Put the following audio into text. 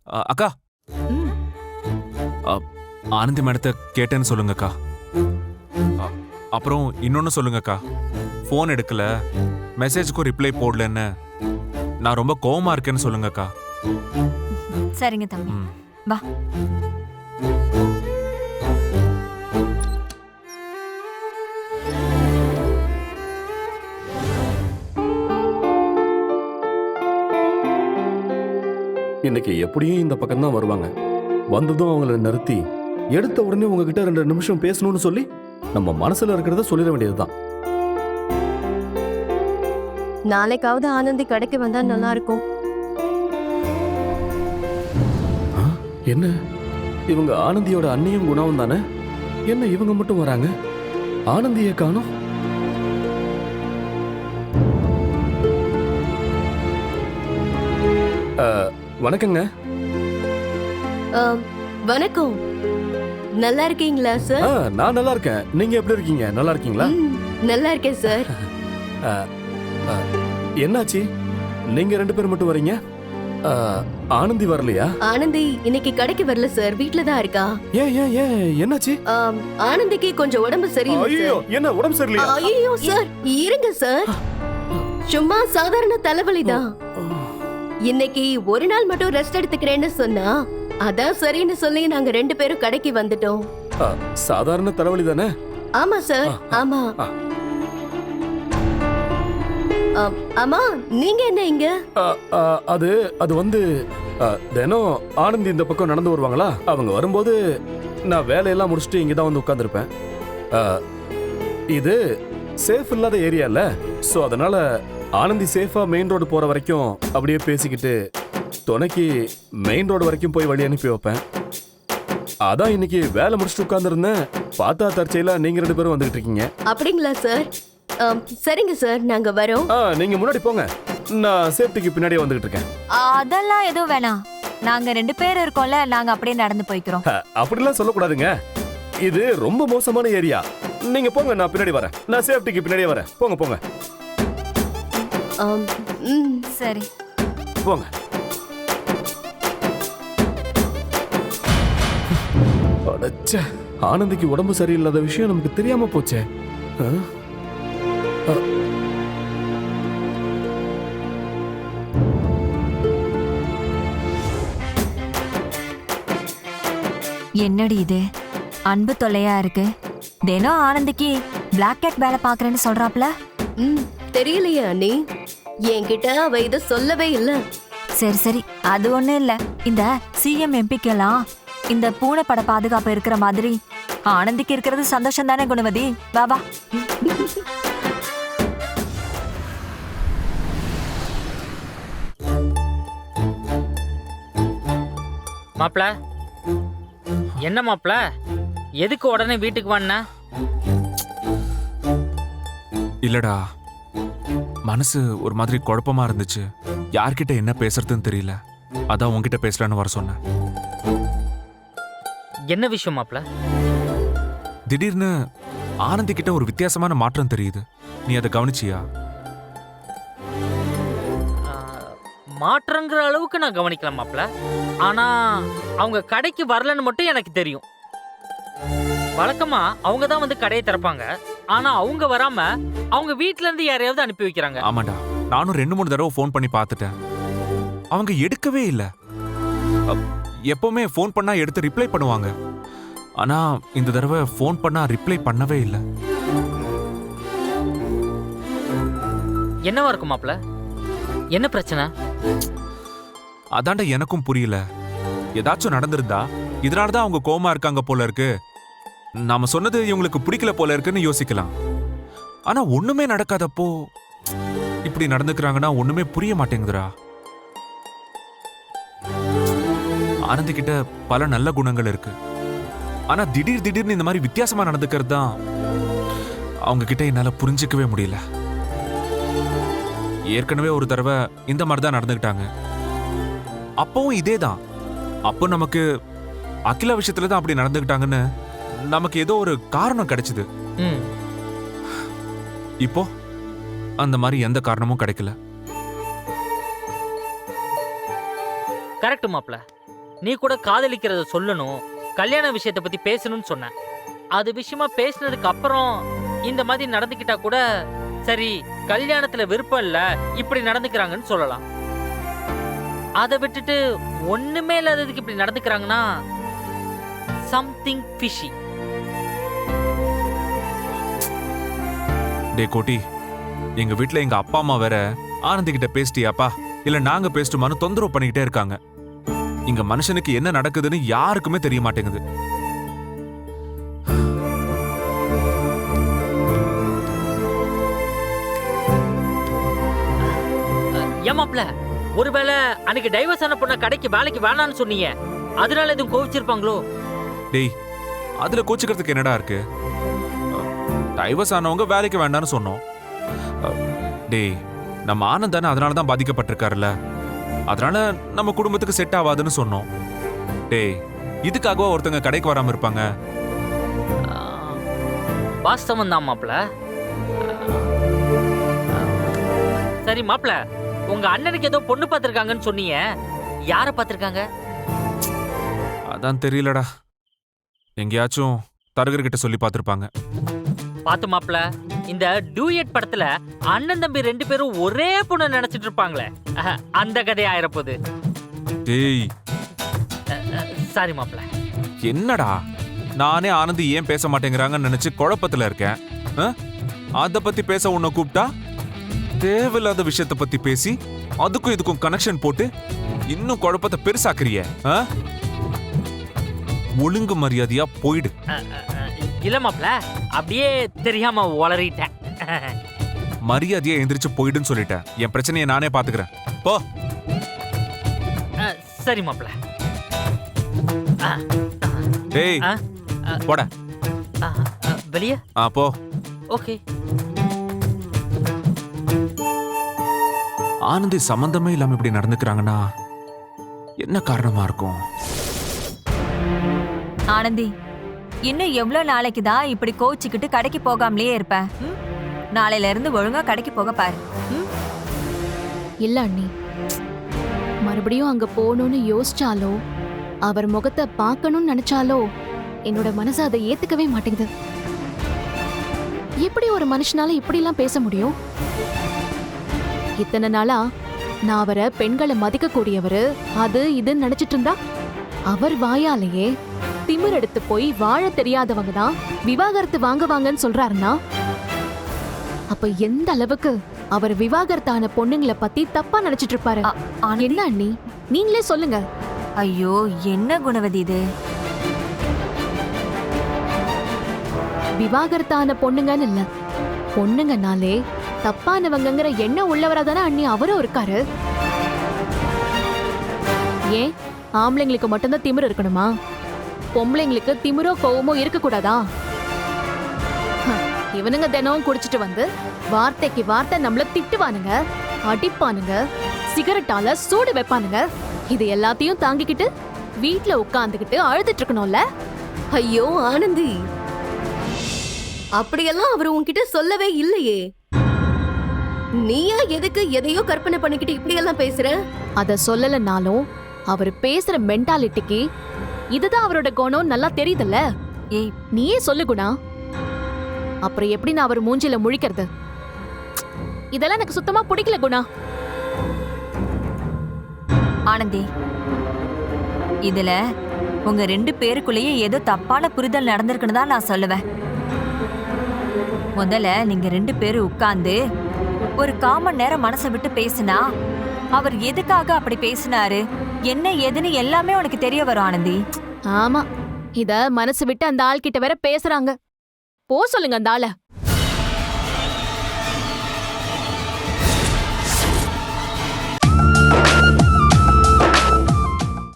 அக்கா, ம். அ, ஆனந்தி மேடத்தை கேட்டேன்னு சொல்லுங்கக்கா. அ, அப்புறம் இன்னொன்னு சொல்லுங்கக்கா, ஃபோன் எடுக்கல, மெசேஜுக்கும் ரிப்ளை போடலன்னு நான் ரொம்ப கோவமா இருக்கேன்னு சொல்லுங்கக்கா. சரிங்க தம்பி, ம். வா. இன்னைக்கு எப்படியும் இந்த பக்கம் தான் வருவாங்க. வந்ததும் அவங்கள நிறுத்தி எடுத்த உடனே உங்ககிட்ட 2 நிமிஷம் பேசணும்னு சொல்லி நம்ம மனசுல இருக்கிறத சொல்லிட வேண்டியதுதான். நாளைக்காவது ஆனந்தி கடைக்கு வந்தா நல்லா இருக்கும். ஆ, என்ன இவங்க ஆனந்தியோட அண்ணியும் குணாவும் தானே? என்ன இவங்க மட்டும் வராங்க, ஆனந்தியை காணோம்? வணக்கங்க. வணக்கம். நல்லா இருக்கீங்களா சார்? நான் நல்லா இருக்கேன். நீங்க எப்படி இருக்கீங்க? நல்லா இருக்கீங்களா? நல்லா இருக்கேன் சார். என்னாச்சு, நீங்க 2 பேர் மட்டும் வரீங்க? ஆனந்தி வரலையா? ஆனந்தி இன்னைக்கு கடைக்கு வரல சார், வீட்ல தான் இருக்கா. ஏன் ஏன் ஏன் என்னாச்சு? ஆனந்திக்கு கொஞ்சம் உடம்பு சரியில்லை ஐயோ, சார். என்ன உடம்பு சரியில்லையா? ஐயோ சார், இருங்க சார். சும்மா சாதாரண தலைவலிதான். இன்னைக்கு ஒரு நாள் மட்டும் ரெஸ்ட் எடுத்துக்கிறேன்னு சொன்னா, அதான் சரின்னு சொல்லி நாங்க 2 பேரும் கடைக்கு வந்துட்டோம். சாதாரண தலைவலி தானே? ஆமா சார், ஆமா. ஆமா, நீங்க என்ன இங்க? அது அது வந்து தினம் ஆனந்தி இந்த பக்கம் நடந்து வருவாங்களா, அவங்க வரும்போது நான் வேலையெல்லாம் முடிச்சுட்டு இங்க தான் வந்து உட்கார்ந்துருப்பேன். இது சேஃப் இல்லாத ஏரியால, சோ அதனால ஆனந்தி சேஃபா மெயின் ரோடு போற வரைக்கும் அப்படியே பேசிக்கிட்டு துணைக்கு மெயின் ரோடு வரைக்கும் போய் வழி அனுப்பி வைப்பேன். அதான் இன்னைக்கு வேலை முடிச்சுட்டு உட்கார்ந்துருந்தேன், பார்த்தா தற்செயலா நீங்க 2 பேரும் வந்துகிட்டு இருக்கீங்க. அப்படிங்களா சார்? சரிங்க சார், நாங்க வரோம். நீங்க முன்னாடி போங்க, நான் சேஃப்டிக்கு பின்னாடியே வந்துகிட்டு இருக்கேன். அதெல்லாம் எதுவும் வேணாம், நாங்க 2 பேர் இருக்கோம்ல, நாங்க அப்படியே நடந்து போய்க்கிறோம். அப்படிலாம் சொல்லக்கூடாதுங்க, இது ரொம்ப மோசமான ஏரியா. நீங்க போங்க, நான் பின்னாடி வரேன். நான் சேஃப்டிக்கு பின்னாடியே வரேன். போங்க போங்க. சரி போங்க. அடச்சே, ஆனந்திக்கு உடம்பு சரியில்லாத விஷயம் நமக்கு தெரியாம போச்சே. என்னடி இது அன்பு தொல்லையா இருக்கு? தினம் ஆனந்திக்கு பிளாக் கேட் வேலை பாக்குறேன்னு சொல்றாப்ல. தெரியலையா அண்ணி, என்கிட்ட அவ இத சொல்லவே இல்ல. சரி சரி, அது ஒண்ணும் இல்ல. இந்த சிஎம் எம்பிக்கெல்லாம் இந்த பூனை பட பாதுகாப்பு இருக்கிற மாதிரி ஆனந்திக்கு இருக்கிறது சந்தோஷம் தானே குணவதி? வா வா. மாப்ள, என்ன மாப்ள, எதுக்கு உடனே வீட்டுக்கு வந்த? இல்லடா, மனசு ஒரு மாதிரி குழப்பமா இருந்துச்சு. யார்கிட்ட என்ன பேசுறதுன்னு தெரியல, அதான் உன்கிட்ட பேசலான்னு வர சொன்னேன். என்ன விஷயம் மாப்ள? திடீர்னு ஆனந்தி கிட்ட ஒரு வித்தியாசமான மாற்றம் தெரியுது. நீ அதை கவனிச்சியா? மாற்றங்கிற அளவுக்கு நான் கவனிக்கல மாப்ள. ஆனா அவங்க கடைக்கு வரலன்னு மட்டும் எனக்கு தெரியும். வழக்கமா அவங்க தான் வந்து கடையை திறப்பாங்க. ஆனா அவங்க வராம அவங்க வீட்ல இருந்து யாரையாவது அனுப்பி வைக்கிறாங்க. ஆமாடா, நானும் 2-3 தடவை ஃபோன் பண்ணி பார்த்துட்டேன், அவங்க எடுக்கவே இல்லை. எப்பவுமே ஃபோன் பண்ணா எடுத்து ரிப்ளை பண்ணுவாங்க, ஆனா இந்த தடவை ஃபோன் பண்ணா ரிப்ளை பண்ணவே இல்லை. என்னவா இருக்கும் மாப்ள? என்ன பிரச்சனை? அதாண்டா எனக்கும் புரியல. ஏதாச்சும் நடந்திருந்தா இதனாலதான் அவங்க கோவமா இருக்காங்க போல இருக்கு, நாம சொன்னது இவங்களுக்கு பிடிக்கல போல இருக்குன்னு யோசிக்கலாம். ஆனா ஒண்ணுமே நடக்காதப்போ இப்படி நடந்துக்கிறாங்கன்னா ஒண்ணுமே புரிய மாட்டேங்குதுடா. ஆனந்தி கிட்ட பல நல்ல குணங்கள் இருக்கு, ஆனா திடீர்னு இந்த மாதிரி வித்தியாசமா நடந்துக்கிறது தான் அவங்க கிட்ட என்னால புரிஞ்சுக்கவே முடியல. ஏற்கனவே ஒரு தடவை இந்த மாதிரி தான் நடந்துக்கிட்டாங்க, அப்பவும் இதே தான். அப்போ நமக்கு அகிலா விஷயத்துல தான் அப்படி நடந்துக்கிட்டாங்கன்னு நமக்கு ஏதோ ஒரு காரணம் கிடைச்சது. இப்போ அந்த மாதிரி எந்த காரணமும் கிடைக்கல. கரெக்ட் மாப்ள. நீ கூட காதலிக்கிறத சொல்லணும், கல்யாண விஷயத்தை பத்தி பேசணும்னு சொன்ன. அது விஷயமா பேசினதுக்கு அப்புறம் இந்த மாதிரி நடந்துக்கிட்டா கூட சரி, கல்யாணத்துல விருப்பம் இல்ல, இப்படி நடந்துக்கிறாங்கன்னு சொல்லலாம். அதை விட்டுட்டு ஒண்ணுமே இல்லாததுக்கு இப்படி நடந்துக்கிறாங்கன்னா சம்திங் ஃபிஷி. டே கோட்டி, எங்க வீட்ல எங்க அப்பா அம்மா வேற ஆனந்தி கிட்ட பேசிட்டியாப்பா இல்ல நாங்க பேசிட்டுமான்னு தொந்தரவு பண்ணிக்கிட்டே இருக்காங்க. இங்க மனுஷனுக்கு என்ன நடக்குதுன்னு யாருக்குமே தெரிய மாட்டேங்குது. ஏமாப்ல, ஒருவேளை அன்னைக்கு டைவர்ஸ் ஆன பொண்ண கடைக்கு வேலைக்கு வேணான்னு சொன்னீங்க, அதனால எதுவும் கோவிச்சிருப்பாங்களோ? டேய், அதுல கோச்சுக்கிறதுக்கு என்னடா இருக்கு? டைவர்ஸ் ஆனவங்க வேலைக்கு வேண்டாம்னு சொன்னோம். டேய், நம்ம ஆனந்த் தானே அதனால தான் பாதிக்கப்பட்டிருக்காருல்ல, அதனால நம்ம குடும்பத்துக்கு செட் ஆகாதுன்னு சொன்னோம். டேய், இதுக்காகவா ஒருத்தங்க கடைக்கு வராம இருப்பாங்க? வாஸ்தவம் தான் மாப்ள. சரி மாப்ள, உங்க அண்ணனுக்கு ஏதோ பொண்ணு பார்த்திருக்காங்கன்னு சொன்னீங்க, யார பார்த்திருக்காங்க? அதான் தெரியலடா. எங்கேயாச்சும் தரகர்கிட்ட சொல்லி பார்த்திருப்பாங்க. பாத்து மாப்ள, இந்த டூயட் படத்துல அண்ணன் தம்பி 2 பேரும் ஒரே பொண்ணு நினைச்சிட்டு இருப்பாங்களே, அந்த கதை ஆயிரப்போகுது. டேய், சாரி மாப்ள. என்னடா நானே ஆனந்தி ஏன் பேச மாட்டேங்கிறாங்கன்னு நினைச்சு குழப்பத்துல இருக்கேன். அத பத்தி பேச உன்னை கூப்பிட்டா தேவையில்லாத விஷயத்த பத்தி பேசி அதுக்கும் இதுக்கும் கனெக்ஷன் போட்டு இன்னும் குழப்பத்தை பெருசாக்குறிய. ஒழுங்கு மரியாதையா போயிடு. இல்ல மாப்ள, அப்படியே தெரியாம வளரிட்டேன். மரியாதையா எந்திரிச்சு போயிடுன்னு சொல்லிட்டேன். என் பிரச்சனையை நானே பாத்துக்கிறேன். போ. சரி மாப்ள. டேய், போட. வெளிய போ. ஓகே. ஆனந்தி சம்பந்தமே இல்லாம இப்படி நடந்துக்கிறாங்கன்னா என்ன காரணமா இருக்கும்? ஆனந்தி, இன்னும் எவ்வளவு நாளைக்கு தான் இப்படி கோச்சிக்கிட்டு கடைக்கு போகாமலே இருப்ப? நாளையில இருந்து ஒழுங்கா கடைக்கு போக பாரு. இல்ல அண்ணி, மறுபடியும் அங்க போகணும்னு யோசிச்சாலோ அவர் முகத்தை பார்க்கணும்னு நினைச்சாலோ என்னோட மனசு அதை ஏத்துக்கவே மாட்டேங்குது. எப்படி ஒரு மனுஷனால இப்படி எல்லாம் பேச முடியும்? இத்தனை நாளா நான் அவரை பெண்களை மதிக்க கூடியவரு, அது இதுன்னு நினைச்சிட்டு இருந்தா, அவர் வாயாலேயே திமிர் எடுத்து போய் வாழ தெரியாதவங்க தான் விவாகரத்து வாங்குவாங்கன்னு சொல்றாருன்னா, அப்ப எந்த அளவுக்கு அவர் விவாகரத்தான பொண்ணுங்களை பத்தி தப்பா நினைச்சிட்டு இருப்பாரு. என்ன அண்ணி, நீங்களே சொல்லுங்க. ஐயோ, என்ன குணவதி இது? விவாகரத்தான பொண்ணுங்கன்னு இல்ல, பொண்ணுங்கனாலே தப்பானவங்கிற எண்ணம் உள்ளவரா தானே அண்ணி அவரும் இருக்காரு. ஏன் ஆம்பளைங்களுக்கு மட்டும்தான் திமிரு இருக்கணுமா? பொம்பளைங்களுக்கு திமிரோ கோவமோ இருக்க கூடாதா? இவனுங்க தினம் குடிச்சிட்டு வந்து வார்த்தைக்கு வார்த்தை நம்மள திட்டுவானுங்க, அடிப்பானுங்க, சிகரெட்டால சூடு வைப்பானுங்க. இது எல்லாத்தையும் தாங்கிக்கிட்டு வீட்ல உட்கார்ந்துகிட்டு அழுதுட்டு இருக்கணும்ல? ஐயோ ஆனந்தி, அப்படியெல்லாம் அவர் உன்கிட்ட சொல்லவே இல்லையே. நீயா எதுக்கு எதையோ கற்பனை பண்ணிக்கிட்டு இப்படி எல்லாம் பேசுற? அத சொல்லலனாலும் அவர் பேசுற மென்டாலிட்டிக்கு இதுதான் அவரோட குணம் நல்லா தெரியுதுல்ல. ஏய், நீயே சொல்லு குணா. அப்புறம் எப்படி நான் அவர் மூஞ்சில முழிக்கிறது? இதெல்லாம் எனக்கு சுத்தமா பிடிக்கல குணா. ஆனந்தி, இதுல உங்க 2 பேருக்குள்ளேயே ஏதோ தப்பான புரிதல் நடந்திருக்குன்னு தான் நான் சொல்லுவேன். முதல்ல நீங்க 2 பேரும் உட்கார்ந்து ஒரு 1/4 மணி நேரம் மனசை விட்டு பேசினா அவர் எதுக்காக அப்படி பேசினாரு, என்ன ஏதுன்னு எல்லாமே உனக்கு தெரிய வரும் ஆனந்தி. ஆமா, இத மனசு விட்டு அந்த ஆள் கிட்ட வேற பேசுறாங்க. போ சொல்லுங்க அந்த ஆள.